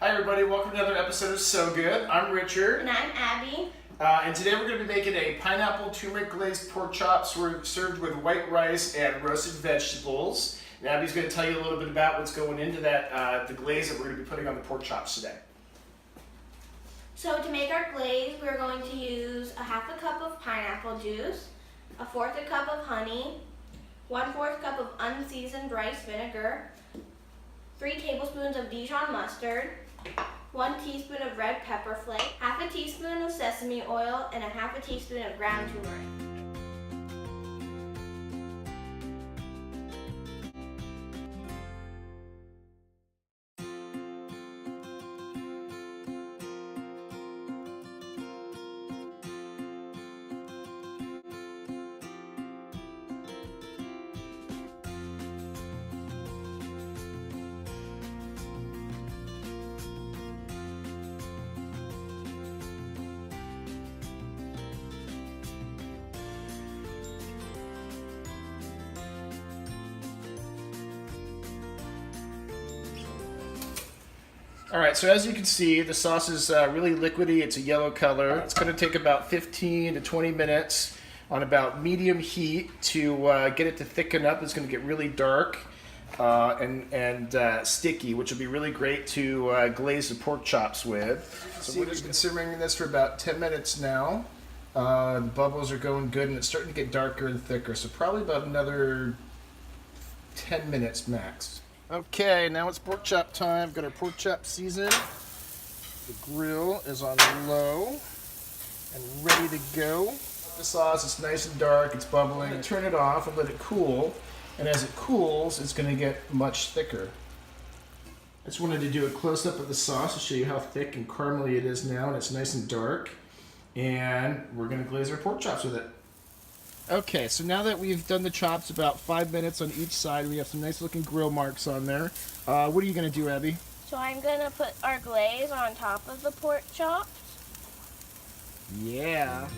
Hi everybody, welcome to another episode of So Good. I'm Richard. And I'm Abby. And today we're going to be making a pineapple turmeric glazed pork chops. We're served with white rice and roasted vegetables. And Abby's going to tell you a little bit about what's going into that, the glaze that we're going to be putting on the pork chops today. So to make our glaze, we're going to use a half a cup of pineapple juice, a fourth a cup of honey, 1/4 cup of unseasoned rice vinegar, 3 tablespoons of Dijon mustard, 1 teaspoon of red pepper flake, half a teaspoon of sesame oil, and a half a teaspoon of ground turmeric. Alright, so as you can see, the sauce is really liquidy. It's a yellow color. It's going to take about 15 to 20 minutes on about medium heat to get it to thicken up. It's going to get really dark and sticky, which will be really great to glaze the pork chops with. So we've just been simmering this for about 10 minutes now. The bubbles are going good and it's starting to get darker and thicker, so probably about another 10 minutes max. Okay, now it's pork chop time. Got our pork chop seasoned. The grill is on low and ready to go. The sauce is nice and dark, it's bubbling. Turn it off and let it cool. And as it cools, it's going to get much thicker. I just wanted to do a close-up of the sauce to show you how thick and caramely it is now, and it's nice and dark. And we're going to glaze our pork chops with it. Okay, so now that we've done the chops about 5 minutes on each side, we have some nice looking grill marks on there. What are you going to do, Abby? So I'm going to put our glaze on top of the pork chops. Yeah.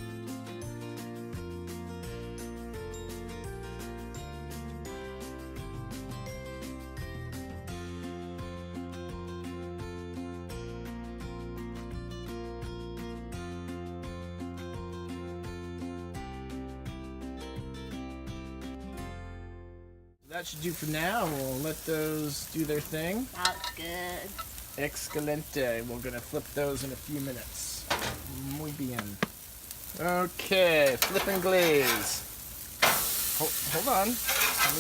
That should do for now. We'll let those do their thing. That's good. Excelente. We're going to flip those in a few minutes. Muy bien. Okay, flip and glaze. Hold on. Let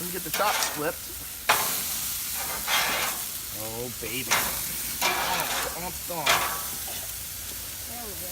me get the chops flipped. Oh, baby. There we go.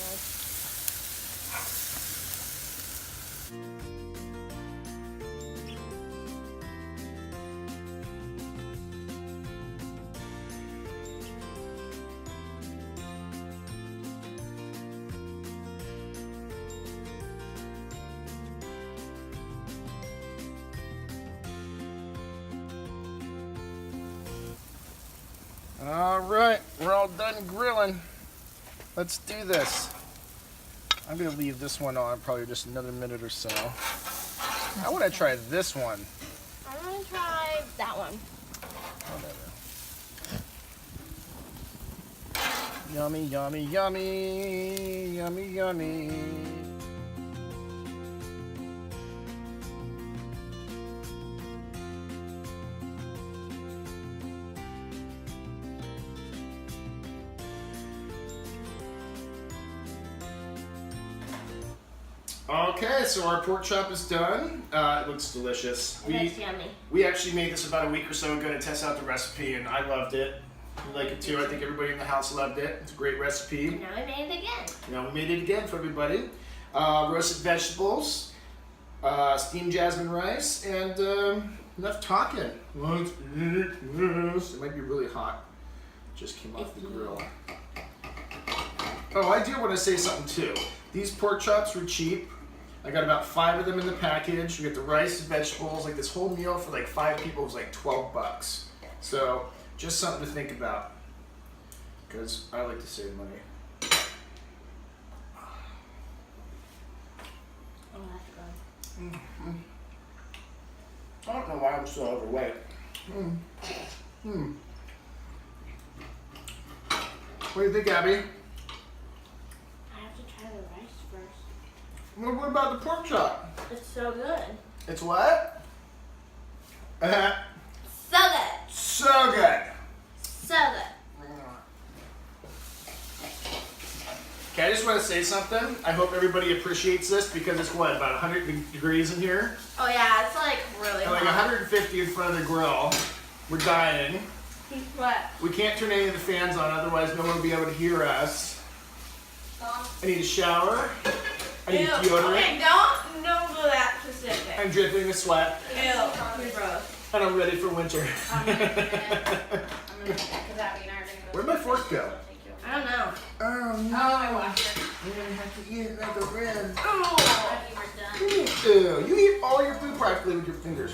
All right, we're all done grilling. Let's do this. I'm gonna leave this one on probably just another minute or so. I want to try this one. I'm going to try that one. Whatever. Yummy, yummy, yummy, yummy, yummy. Okay, so our pork chop is done. It looks delicious. That's yummy. We actually made this about a week or so ago to test out the recipe, and I loved it. You like it too. I think everybody in the house loved it. It's a great recipe. And now we made it again. Now we made it again for everybody. Roasted vegetables, steamed jasmine rice, and enough talking. It might be really hot. Just came off the grill. Oh, I do want to say something too. These pork chops were cheap. I got about 5 of them in the package. We get the rice and vegetables. Like this whole meal for like 5 people was like $12. So just something to think about, because I like to save money. Oh, that's good. I don't know why I'm so overweight. What do you think, Abby? I have to try the rice first. What about the pork chop? It's so good. It's what? So good. So good. So good. Okay, I just want to say something. I hope everybody appreciates this because it's what, about 100 degrees in here? Oh yeah, it's like really And like hot. 150 in front of the grill. We're dying. What? We can't turn any of the fans on, otherwise no one will be able to hear us. I need a shower. I need deodorant. Okay, don't do that specific. I'm dripping with sweat. Ew, you're gross. And I'm ready for winter. Where'd my fork go? I don't know. Oh no. Oh, I washed it. You're gonna have to eat it like a red. Oh, you were done. Ew, you eat all your food practically with your fingers.